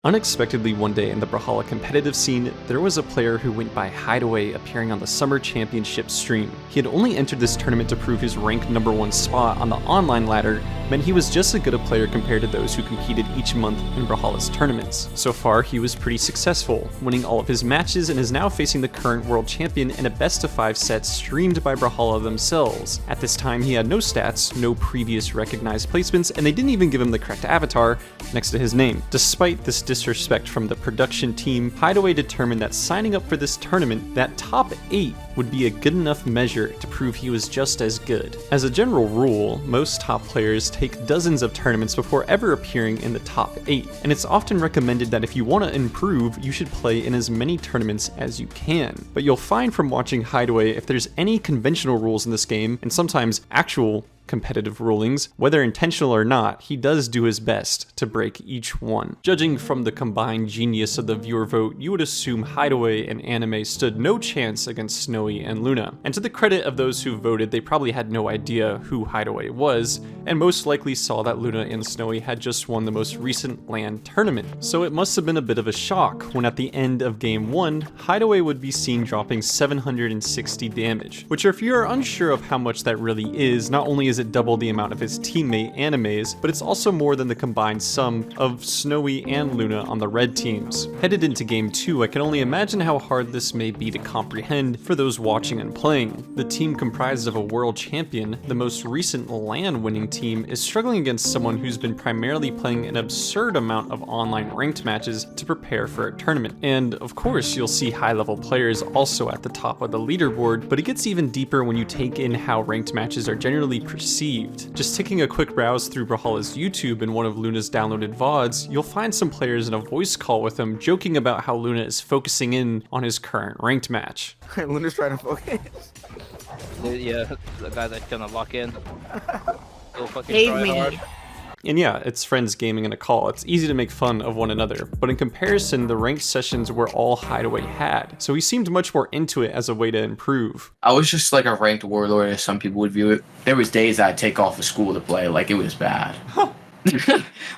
Unexpectedly one day in the Brawlhalla competitive scene, there was a player who went by Hideaway appearing on the Summer Championship stream. He had only entered this tournament to prove his ranked #1 spot on the online ladder meant he was just as good a player compared to those who competed each month in Brawlhalla's tournaments. So far, he was pretty successful, winning all of his matches and is now facing the current world champion in a best-of-5 set streamed by Brawlhalla themselves. At this time, he had no stats, no previous recognized placements, and they didn't even give him the correct avatar next to his name. Despite this disrespect from the production team, Hideaway determined that signing up for this tournament, that top 8 would be a good enough measure to prove he was just as good. As a general rule, most top players take dozens of tournaments before ever appearing in the top 8, and it's often recommended that if you want to improve, you should play in as many tournaments as you can. But you'll find from watching Hideaway, if there's any conventional rules in this game, and sometimes actual competitive rulings, whether intentional or not, he does do his best to break each one. Judging from the combined genius of the viewer vote, you would assume Hideaway and Anime stood no chance against Snowy and Luna. And to the credit of those who voted, they probably had no idea who Hideaway was, and most likely saw that Luna and Snowy had just won the most recent LAN tournament. So it must have been a bit of a shock when at the end of game 1, Hideaway would be seen dropping 760 damage, which if you're unsure of how much that really is, not only is it double the amount of his teammate Anime's, but it's also more than the combined sum of Snowy and Luna on the red teams. Headed into game 2, I can only imagine how hard this may be to comprehend for those watching and playing. The team comprised of a world champion, the most recent LAN winning team, is struggling against someone who's been primarily playing an absurd amount of online ranked matches to prepare for a tournament. And of course, you'll see high-level players also at the top of the leaderboard, but it gets even deeper when you take in how ranked matches are generally perceived. Just taking a quick browse through Brawlhalla's YouTube and one of Luna's downloaded VODs, you'll find some players in a voice call with him joking about how Luna is focusing in on his current ranked match. Luna's trying to focus. Yeah, the guy that's gonna lock in. He'll fucking Save try me. hard. And yeah, it's friends gaming in a call. It's easy to make fun of one another, but in comparison, the ranked sessions were all Hideaway had, so he seemed much more into it as a way to improve. I was just like a ranked warlord, as some people would view it. There was days I'd take off of school to play, like it was bad.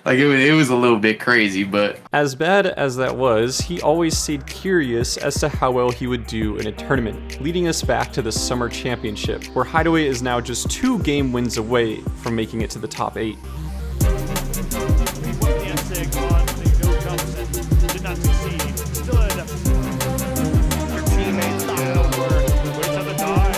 Like it was a little bit crazy, but as bad as that was, he always stayed curious as to how well he would do in a tournament, leading us back to the Summer Championship, where Hideaway is now just 2 game wins away from making it to the top 8. Did not succeed. Stood. Your teammates did work. Wait till the dodge.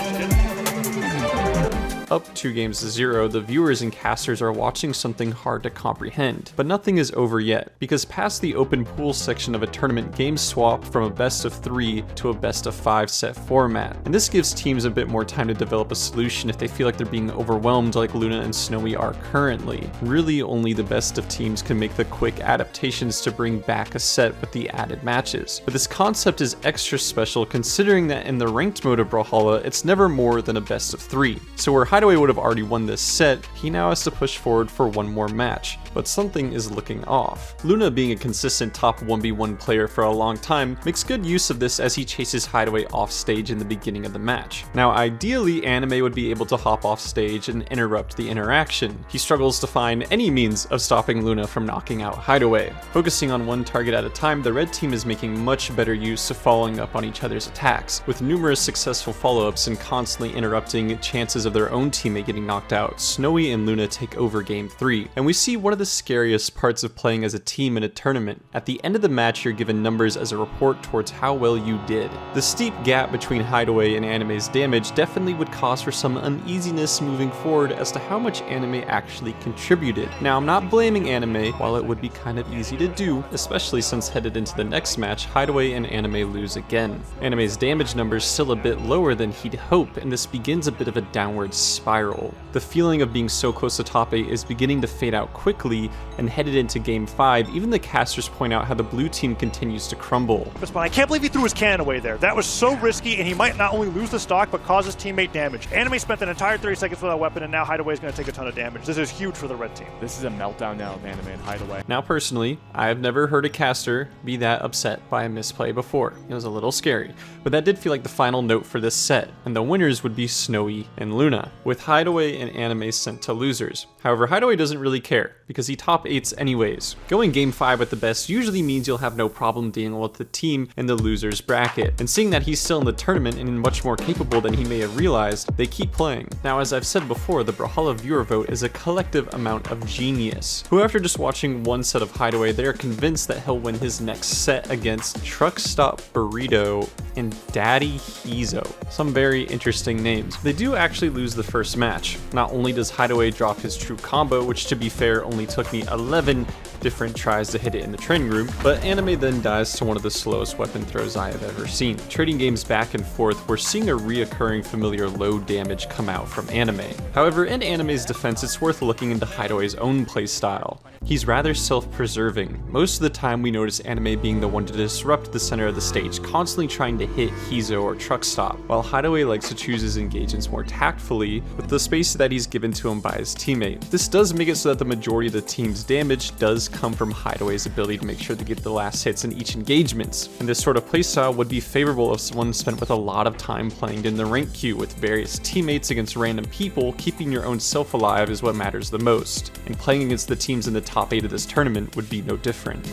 Up 2 games to 0, the viewers and casters are watching something hard to comprehend. But nothing is over yet, because past the open pool section of a tournament, games swap from a best of 3 to a best of 5 set format. And this gives teams a bit more time to develop a solution if they feel like they're being overwhelmed like Luna and Snowy are currently. Really, only the best of teams can make the quick adaptations to bring back a set with the added matches. But this concept is extra special considering that in the ranked mode of Brawlhalla, it's never more than a best of 3. So where Hideaway would have already won this set, he now has to push forward for one more match, but something is looking off. Luna, being a consistent top 1v1 player for a long time, makes good use of this as he chases Hideaway off stage in the beginning of the match. Now ideally, Anime would be able to hop off stage and interrupt the interaction. He struggles to find any means of stopping Luna from knocking out Hideaway. Focusing on one target at a time, the red team is making much better use of following up on each other's attacks, with numerous successful follow-ups and constantly interrupting chances of their own teammate getting knocked out. Snowy and Luna take over game 3, and we see one of the scariest parts of playing as a team in a tournament. At the end of the match, you're given numbers as a report towards how well you did. The steep gap between Hideaway and Anime's damage definitely would cause for some uneasiness moving forward as to how much Anime actually contributed. Now, I'm not blaming Anime, while it would be kind of easy to do, especially since headed into the next match, Hideaway and Anime lose again. Anime's damage numbers still a bit lower than he'd hope, and this begins a bit of a downward spiral. The feeling of being so close to top 8 is beginning to fade out quickly, and headed into game 5, even the casters point out how the blue team continues to crumble. But I can't believe he threw his cannon away there. That was so risky, and he might not only lose the stock, but cause his teammate damage. Anime spent an entire 30 seconds with that weapon, and now Hideaway is going to take a ton of damage. This is huge for the red team. This is a meltdown now of Anime and Hideaway. Now personally, I have never heard a caster be that upset by a misplay before. It was a little scary, but that did feel like the final note for this set, and the winners would be Snowy and Luna. With Hideaway and Anime sent to losers. However, Hideaway doesn't really care, because he top 8s anyways. Going game 5 with the best usually means you'll have no problem dealing with the team in the losers bracket, and seeing that he's still in the tournament and much more capable than he may have realized, they keep playing. Now, as I've said before, the Brawlhalla viewer vote is a collective amount of genius, who after just watching one set of Hideaway, they are convinced that he'll win his next set against Truck Stop Burrito and Daddy Hizo. Some very interesting names. They do actually lose the first match. Not only does Hideaway drop his true combo, which to be fair only took me 11 different tries to hit it in the training room, but Anime then dies to one of the slowest weapon throws I have ever seen. Trading games back and forth, we're seeing a reoccurring familiar low damage come out from Anime. However, in Anime's defense, it's worth looking into Hideaway's own playstyle. He's rather self-preserving. Most of the time we notice Anime being the one to disrupt the center of the stage, constantly trying to hit Hizo or Truck Stop, while Hideaway likes to choose his engagements more tactfully with the space that he's given to him by his teammate. This does make it so that the majority of the team's damage does come from Hideaway's ability to make sure to get the last hits in each engagement, and this sort of playstyle would be favorable if someone spent with a lot of time playing in the rank queue with various teammates against random people. Keeping your own self alive is what matters the most, and playing against the teams in the top 8 of this tournament would be no different.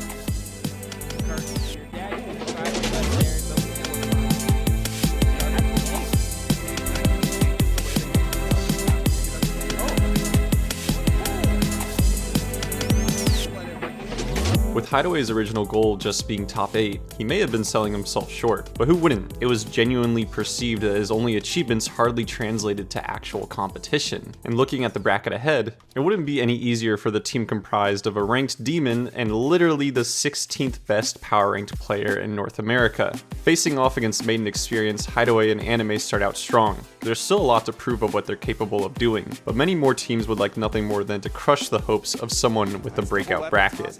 With Hideaway's original goal just being top 8, he may have been selling himself short, but who wouldn't? It was genuinely perceived that his only achievements hardly translated to actual competition. And looking at the bracket ahead, it wouldn't be any easier for the team comprised of a ranked demon and literally the 16th best power ranked player in North America. Facing off against Maiden Experience, Hideaway and Anime start out strong. There's still a lot to prove of what they're capable of doing, but many more teams would like nothing more than to crush the hopes of someone with a breakout bracket.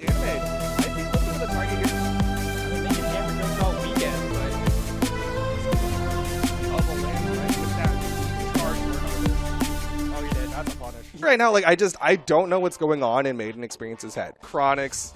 Right now, like, I don't know what's going on in Maiden Experience's head. Chronics,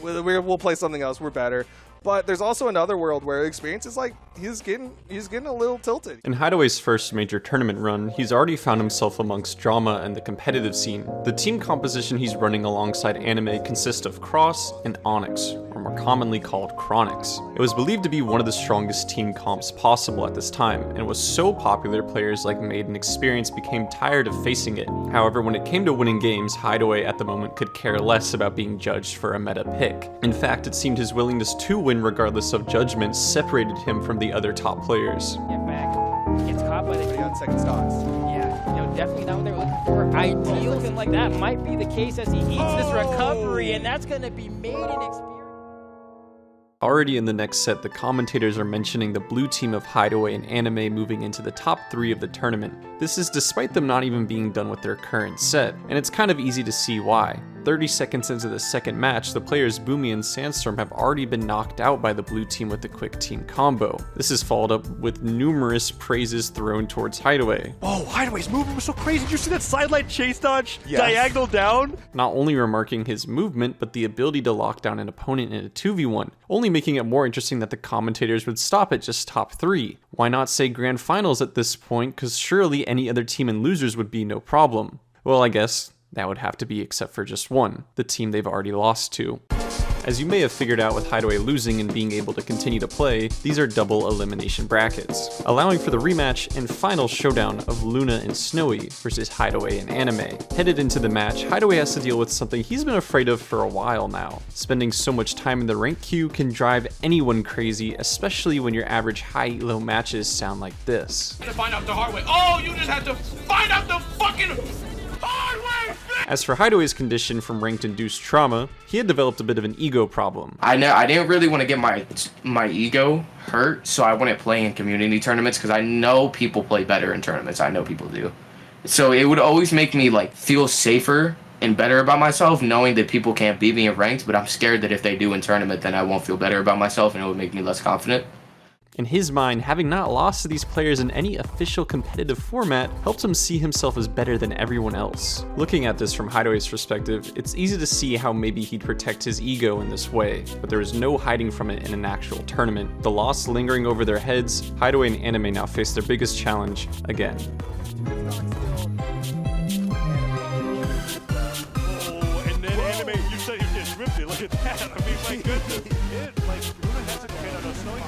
we'll play something else, we're better. But there's also another world where Experience is like, he's getting a little tilted. In Hideaway's first major tournament run, he's already found himself amongst drama and the competitive scene. The team composition he's running alongside Anime consists of Cross and Onyx, or more commonly called Chronix. It was believed to be one of the strongest team comps possible at this time, and was so popular players like Maiden Experience became tired of facing it. However, when it came to winning games, Hideaway at the moment could care less about being judged for a meta pick. In fact, it seemed his willingness to win regardless of judgment separated him from the other top players. Get back. Gets caught by the On second stocks. Yeah, definitely not what they were looking for. Ideally, looking like that might be the case as he eats this recovery, and that's going to be Maiden Experience. Already in the next set, the commentators are mentioning the blue team of Hideaway and Anime moving into the top 3 of the tournament. This is despite them not even being done with their current set, and it's kind of easy to see why. 30 seconds into the second match, the players Boomy and Sandstorm have already been knocked out by the blue team with the quick team combo. This is followed up with numerous praises thrown towards Hideaway. Oh, Hideaway's movement was so crazy. Did you see that sideline chase dodge? Yes. Diagonal down? Not only remarking his movement, but the ability to lock down an opponent in a 2v1, only making it more interesting that the commentators would stop at just top 3. Why not say grand finals at this point, cause surely any other team in losers would be no problem. Well, I guess that would have to be except for just one, the team they've already lost to. As you may have figured out with Hideaway losing and being able to continue to play, these are double elimination brackets, allowing for the rematch and final showdown of Luna and Snowy versus Hideaway and Anime. Headed into the match, Hideaway has to deal with something he's been afraid of for a while now. Spending so much time in the rank queue can drive anyone crazy, especially when your average high-elo matches sound like this. To find out the hard way. Oh, you just had to find out the fucking hard way! As for Hideaway's condition from ranked-induced trauma, he had developed a bit of an ego problem. I didn't really want to get my ego hurt, so I wouldn't play in community tournaments because I know people play better in tournaments. I know people do. So it would always make me like feel safer and better about myself knowing that people can't beat me in ranked, but I'm scared that if they do in tournament, then I won't feel better about myself and it would make me less confident. In his mind, having not lost to these players in any official competitive format helped him see himself as better than everyone else. Looking at this from Hideaway's perspective, it's easy to see how maybe he'd protect his ego in this way, but there is no hiding from it in an actual tournament. The loss lingering over their heads, Hideaway and Anime now face their biggest challenge again. empty. Look at that. I mean, my goodness. Like, Luna has it. Okay, no, Snowing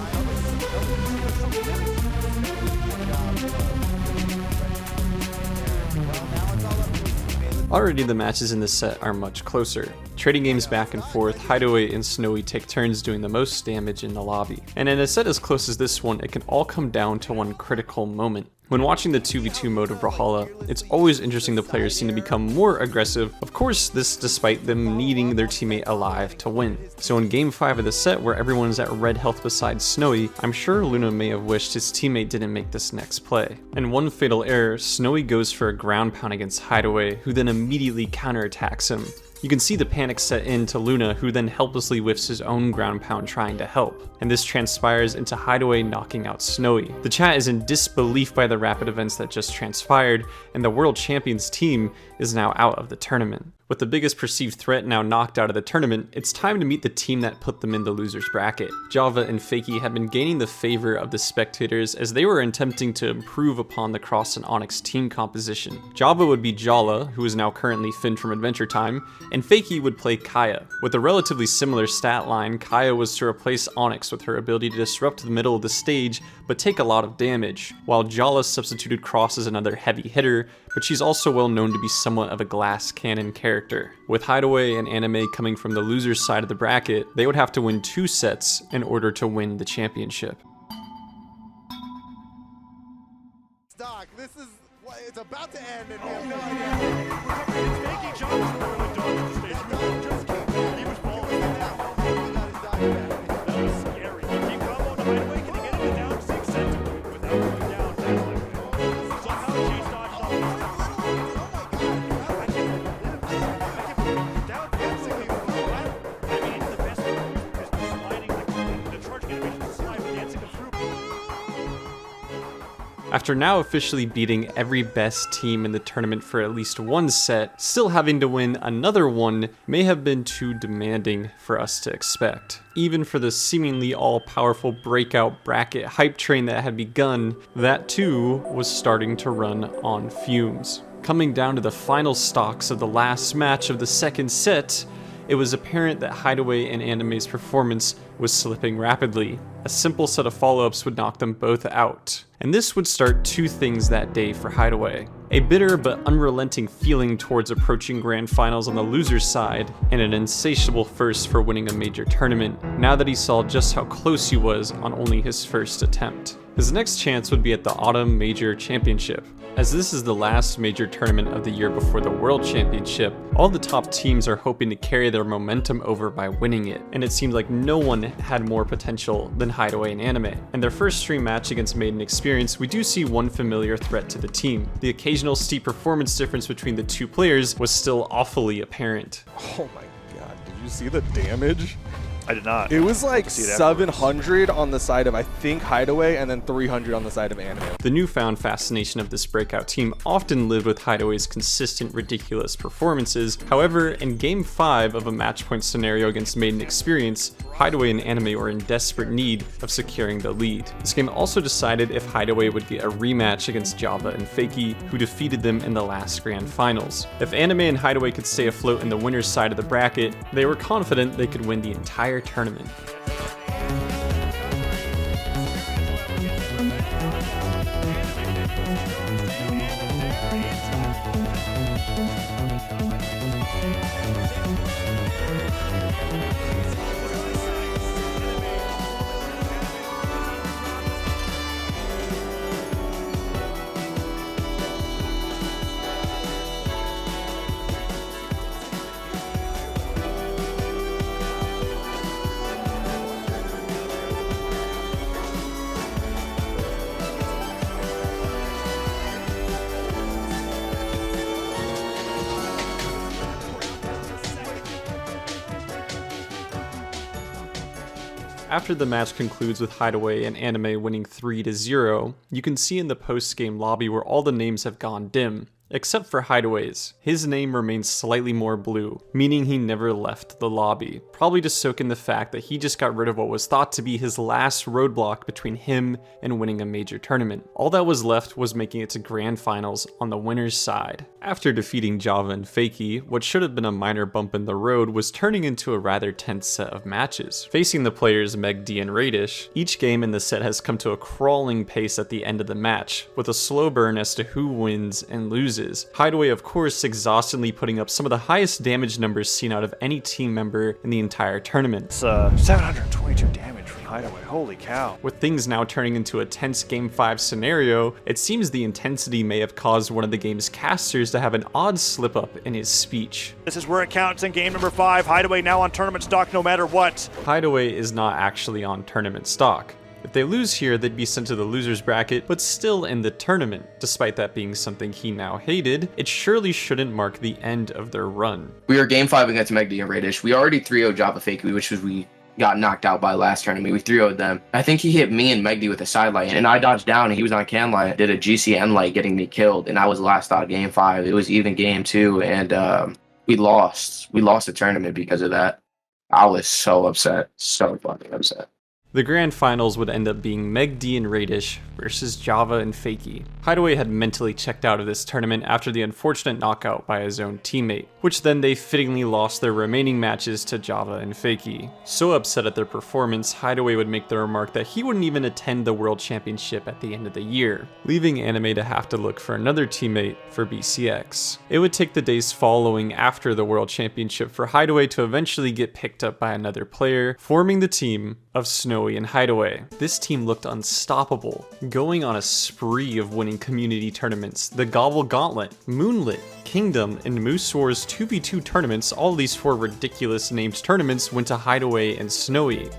Already the matches in this set are much closer. Trading games back and forth, Hideaway and Snowy take turns doing the most damage in the lobby. And in a set as close as this one, it can all come down to one critical moment. When watching the 2v2 mode of Brawlhalla, it's always interesting the players seem to become more aggressive, of course this despite them needing their teammate alive to win. So in game 5 of the set where everyone's at red health besides Snowy, I'm sure Luna may have wished his teammate didn't make this next play. And one fatal error, Snowy goes for a ground pound against Hideaway, who then immediately counterattacks him. You can see the panic set in to Luna, who then helplessly whiffs his own ground pound trying to help, and this transpires into Hideaway knocking out Snowy. The chat is in disbelief by the rapid events that just transpired, and the World Champions team is now out of the tournament. With the biggest perceived threat now knocked out of the tournament, it's time to meet the team that put them in the loser's bracket. Java and Fakey have been gaining the favor of the spectators as they were attempting to improve upon the Cross and Onyx team composition. Java would be Jala, who is now currently Finn from Adventure Time, and Fakey would play Kaya. With a relatively similar stat line, Kaya was to replace Onyx with her ability to disrupt the middle of the stage but take a lot of damage, while Jala substituted Cross as another heavy hitter, but she's also well known to be somewhat of a glass cannon character. With Hideaway and Anime coming from the loser's side of the bracket, they would have to win 2 sets in order to win the championship. Stock, this is, it's about to end and we have no idea. It's making Johnson really dodge the stage. Just kidding. He was balling it out. That was scary. Keep combo to Hideaway. Can he get it down 6 centimeters without going down? Somehow Chase dodged off this time. Down basically. I mean, the best move is sliding the charge animation to slide, dancing through. After now officially beating every best team in the tournament for at least one set, still having to win another one may have been too demanding for us to expect. Even for the seemingly all-powerful breakout bracket hype train that had begun, that too was starting to run on fumes. Coming down to the final stocks of the last match of the second set, it was apparent that Hideaway and Anime's performance was slipping rapidly. A simple set of follow-ups would knock them both out. And this would start 2 things that day for Hideaway. A bitter but unrelenting feeling towards approaching grand finals on the loser's side, and an insatiable thirst for winning a major tournament, now that he saw just how close he was on only his first attempt. His next chance would be at the Autumn Major Championship. As this is the last major tournament of the year before the World Championship, all the top teams are hoping to carry their momentum over by winning it, and it seemed like no one had more potential than Hideaway and Anime. In their first stream match against Maiden Experience, we do see one familiar threat to the team. The occasional steep performance difference between the 2 players was still awfully apparent. Oh my god, did you see the damage? I did not. It was like 700 on the side of, I think, Hideaway, and then 300 on the side of Anime. The newfound fascination of this breakout team often lived with Hideaway's consistent, ridiculous performances. However, in Game 5 of a match point scenario against Maiden Experience, Hideaway and Anime were in desperate need of securing the lead. This game also decided if Hideaway would get a rematch against Java and Fakey, who defeated them in the last grand finals. If Anime and Hideaway could stay afloat in the winner's side of the bracket, they were confident they could win the entire tournament. After the match concludes with Hideaway and Anime winning 3-0, you can see in the post-game lobby where all the names have gone dim. Except for Hideaway's. His name remains slightly more blue, meaning he never left the lobby, probably to soak in the fact that he just got rid of what was thought to be his last roadblock between him and winning a major tournament. All that was left was making it to grand finals on the winner's side. After defeating Java and Fakey, what should have been a minor bump in the road was turning into a rather tense set of matches. Facing the players Meg D and Radish, each game in the set has come to a crawling pace at the end of the match, with a slow burn as to who wins and loses. Hideaway, of course, exhaustingly putting up some of the highest damage numbers seen out of any team member in the entire tournament. It's 722 damage from Hideaway. Holy cow. With things now turning into a tense Game 5 scenario, it seems the intensity may have caused one of the game's casters to have an odd slip up in his speech. This is where it counts in game number 5. Hideaway now on tournament stock no matter what. Hideaway is not actually on tournament stock. If they lose here, they'd be sent to the loser's bracket, but still in the tournament. Despite that being something he now hated, it surely shouldn't mark the end of their run. We were game 5 against Megdi and Radish. We already 3-0'd Java Fakey, which was we got knocked out by last tournament. We 3-0'd them. I think he hit me and Megdi with a side light, and I dodged down, and he was on can light, did a GCN light getting me killed, and I was last out of game 5. It was even game 2, and we lost. We lost the tournament because of that. I was so upset. So fucking upset. The grand finals would end up being Meg D and Radish versus Java and Fakey. Hideaway had mentally checked out of this tournament after the unfortunate knockout by his own teammate, which then they fittingly lost their remaining matches to Java and Fakey. So upset at their performance, Hideaway would make the remark that he wouldn't even attend the World Championship at the end of the year, leaving Anime to have to look for another teammate for BCX. It would take the days following after the World Championship for Hideaway to eventually get picked up by another player, forming the team of Snowy and Hideaway. This team looked unstoppable, going on a spree of winning community tournaments, the Gobble Gauntlet, Moonlit, Kingdom, and Moose Wars 2v2 tournaments. All these 4 ridiculous named tournaments went to Hideaway and Snowy.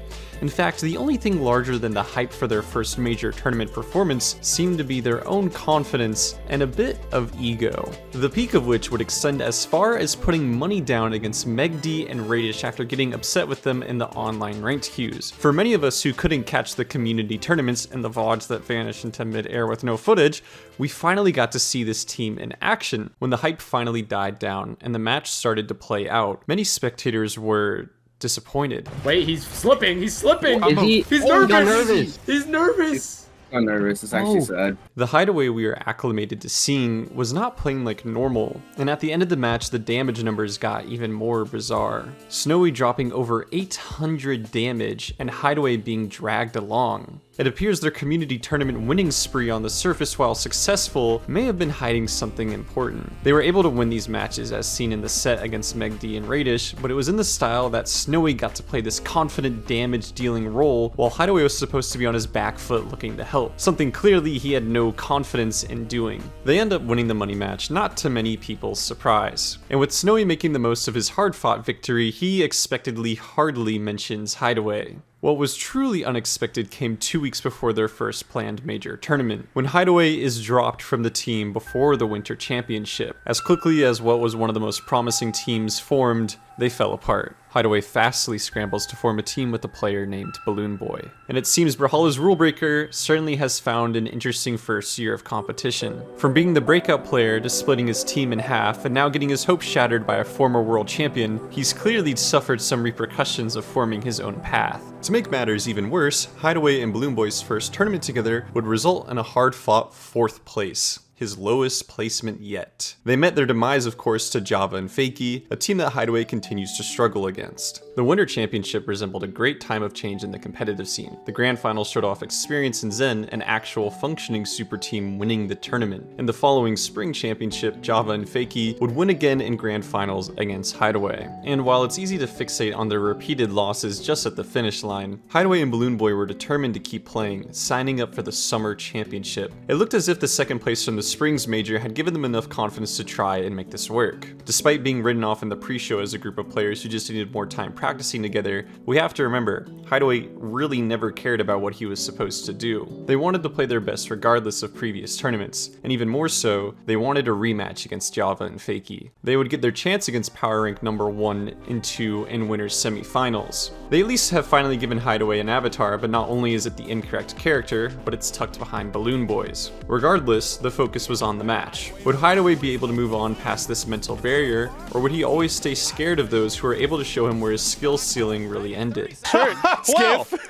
In fact, the only thing larger than the hype for their first major tournament performance seemed to be their own confidence and a bit of ego, the peak of which would extend as far as putting money down against Meg D and Radish after getting upset with them in the online ranked queues. For many of us who couldn't catch the community tournaments and the VODs that vanished into mid-air with no footage, we finally got to see this team in action. When the hype finally died down and the match started to play out, many spectators were disappointed. Wait, he's slipping. He's slipping. Is he? He's Oh, nervous. he got nervous. He's nervous. I'm nervous. It's actually sad. The Hideaway we were acclimated to seeing was not playing like normal, and at the end of the match, the damage numbers got even more bizarre. Snowy dropping over 800 damage and Hideaway being dragged along. It appears their community tournament winning spree on the surface, while successful, may have been hiding something important. They were able to win these matches as seen in the set against Meg D and Radish, but it was in the style that Snowy got to play this confident damage dealing role, while Hideaway was supposed to be on his back foot looking to help, something clearly he had no confidence in doing. They end up winning the money match, not to many people's surprise. And with Snowy making the most of his hard-fought victory, he expectedly hardly mentions Hideaway. What was truly unexpected came 2 weeks before their first planned major tournament, when Hideaway is dropped from the team before the Winter Championship. As quickly as what was one of the most promising teams formed, they fell apart. Hideaway fastly scrambles to form a team with a player named Balloon Boy. And it seems Brawlhalla's rule breaker certainly has found an interesting first year of competition. From being the breakout player to splitting his team in half and now getting his hopes shattered by a former world champion, he's clearly suffered some repercussions of forming his own path. To make matters even worse, Hideaway and Balloon Boy's first tournament together would result in a hard-fought 4th place, his lowest placement yet. They met their demise, of course, to Java and Fakey, a team that Hideaway continues to struggle against. The Winter Championship resembled a great time of change in the competitive scene. The Grand Finals showed off experience in Zen, an actual functioning super team winning the tournament. In the following Spring Championship, Java and Fakey would win again in Grand Finals against Hideaway. And while it's easy to fixate on their repeated losses just at the finish line, Hideaway and Balloon Boy were determined to keep playing, signing up for the Summer Championship. It looked as if the second place from the Springs Major had given them enough confidence to try and make this work. Despite being written off in the pre-show as a group of players who just needed more time practicing together, we have to remember, Hideaway really never cared about what he was supposed to do. They wanted to play their best regardless of previous tournaments, and even more so, they wanted a rematch against Java and Fakey. They would get their chance against power rank number 1 and 2 in winners semifinals. They at least have finally given Hideaway an avatar, but not only is it the incorrect character, but it's tucked behind Balloon Boy's. Regardless, the focus focus was on the match. Would Hideaway be able to move on past this mental barrier, or would he always stay scared of those who were able to show him where his skill ceiling really ended?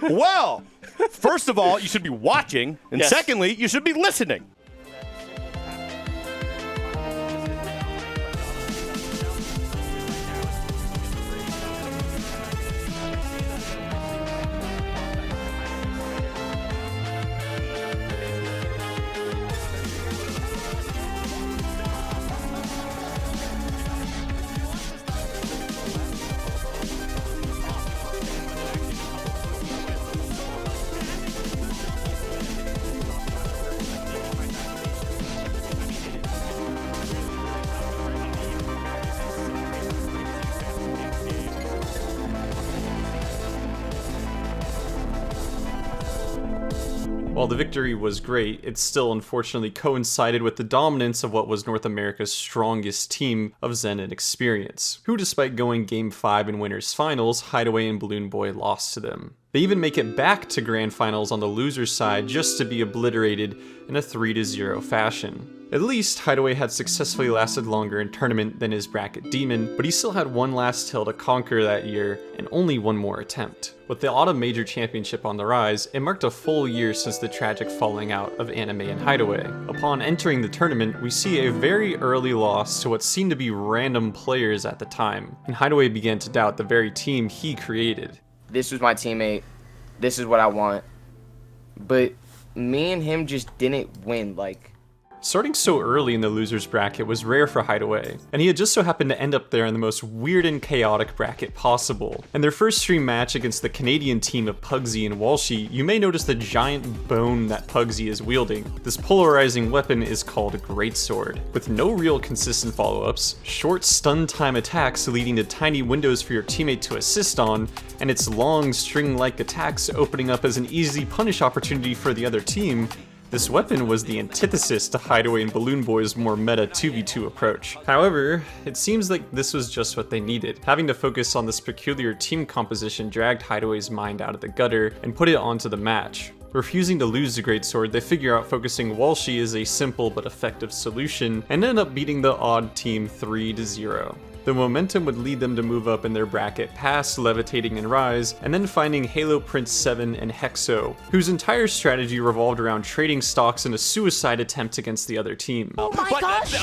Well, first of all, you should be watching, and secondly, you should be listening. While the victory was great, it still unfortunately coincided with the dominance of what was North America's strongest team of Zen and Experience, who despite going Game 5 in Winners Finals, Hideaway and Balloon Boy lost to them. They even make it back to Grand Finals on the loser's side just to be obliterated in a 3-0 fashion. At least, Hideaway had successfully lasted longer in tournament than his bracket demon, but he still had one last hill to conquer that year, and only one more attempt. With the Autumn Major Championship on the rise, it marked a full year since the tragic falling out of Anime and Hideaway. Upon entering the tournament, we see a very early loss to what seemed to be random players at the time, and Hideaway began to doubt the very team he created. This was my teammate, this is what I want, but me and him just didn't win, Starting so early in the loser's bracket was rare for Hideaway, and he had just so happened to end up there in the most weird and chaotic bracket possible. In their first stream match against the Canadian team of Pugsy and Walshy, you may notice the giant bone that Pugsy is wielding. This polarizing weapon is called Greatsword. With no real consistent follow-ups, short stun time attacks leading to tiny windows for your teammate to assist on, and its long string-like attacks opening up as an easy punish opportunity for the other team, this weapon was the antithesis to Hideaway and Balloon Boy's more meta 2v2 approach. However, it seems like this was just what they needed. Having to focus on this peculiar team composition dragged Hideaway's mind out of the gutter and put it onto the match. Refusing to lose the Greatsword, they figure out focusing Walshy is a simple but effective solution and end up beating the odd team 3-0. The momentum would lead them to move up in their bracket past Levitating and Rise, and then finding Halo Prince 7 and Hexo, whose entire strategy revolved around trading stocks in a suicide attempt against the other team. Oh my gosh!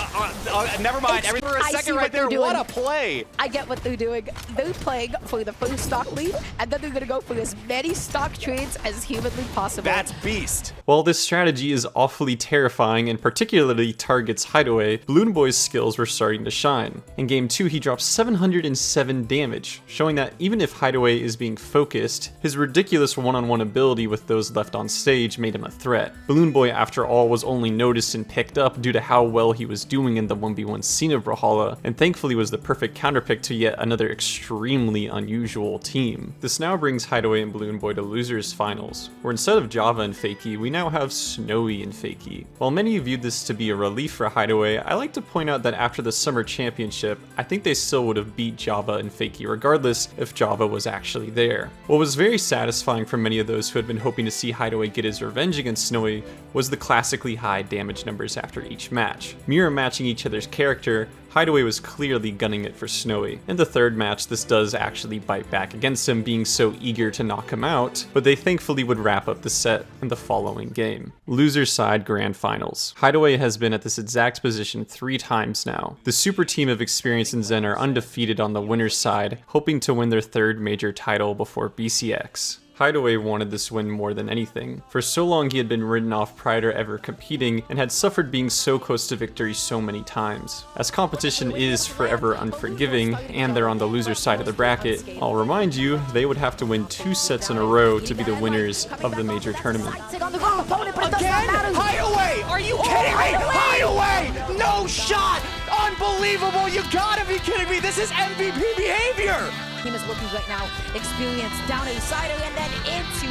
Never mind, for a second right there, what a play! I get what they're doing. They're playing for the first stock lead, and then they're gonna go for as many stock trades as humanly possible. That's beast! While this strategy is awfully terrifying and particularly targets Hideaway, Balloon Boy's skills were starting to shine. In Game 2, he drops 707 damage, showing that even if Hideaway is being focused, his ridiculous one-on-one ability with those left on stage made him a threat. Balloon Boy, after all, was only noticed and picked up due to how well he was doing in the 1v1 scene of Brawlhalla, and thankfully was the perfect counterpick to yet another extremely unusual team. This now brings Hideaway and Balloon Boy to Losers Finals, where instead of Java and Fakey, we now have Snowy and Fakey. While many viewed this to be a relief for Hideaway, I like to point out that after the Summer Championship, I think they still would have beat Java and Fakey regardless if Java was actually there. What was very satisfying for many of those who had been hoping to see Hideaway get his revenge against Snowy was the classically high damage numbers after each match. Mirror matching each other's character, Hideaway was clearly gunning it for Snowy. In the third match, this does actually bite back against him, being so eager to knock him out, but they thankfully would wrap up the set in the following game. Loser's side Grand Finals. Hideaway has been at this exact position 3 times now. The super team of Experience and Zen are undefeated on the winner's side, hoping to win their 3rd major title before BCX. Hideaway wanted this win more than anything. For so long he had been written off prior to ever competing, and had suffered being so close to victory so many times. As competition is forever unforgiving, and they're on the loser side of the bracket, I'll remind you, they would have to win 2 sets in a row to be the winners of the major tournament. Again? Hideaway! Are you kidding me? Hideaway! No shot! Unbelievable! You gotta be kidding me! This is MVP behavior! Team is looking right now. Experience down inside and then into.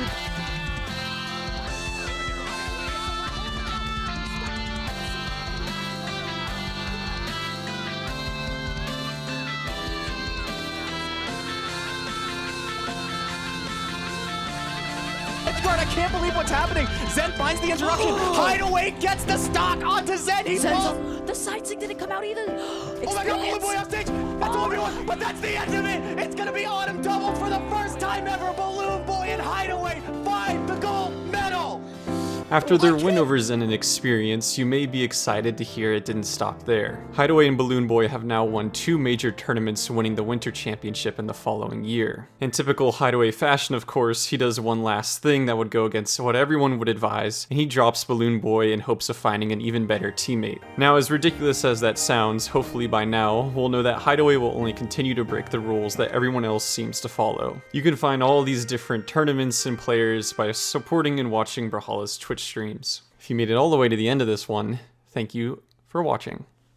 start. I can't believe what's happening. Zen finds the interruption. Hideaway gets the stock onto Zen. He falls. The side stick didn't come out either. Oh my god, Balloon Boy off stage! I told everyone, but that's the end of it! It's gonna be Autumn doubles for the first time ever! Balloon Boy and Hideaway find the gold medal! After their win over Zen and Experience, you may be excited to hear it didn't stop there. Hideaway and Balloon Boy have now won 2 major tournaments, winning the Winter Championship in the following year. In typical Hideaway fashion, of course, he does one last thing that would go against what everyone would advise, and he drops Balloon Boy in hopes of finding an even better teammate. Now, as ridiculous as that sounds, hopefully by now, we'll know that Hideaway will only continue to break the rules that everyone else seems to follow. You can find all these different tournaments and players by supporting and watching Brawlhalla's Twitch streams. If you made it all the way to the end of this one, thank you for watching.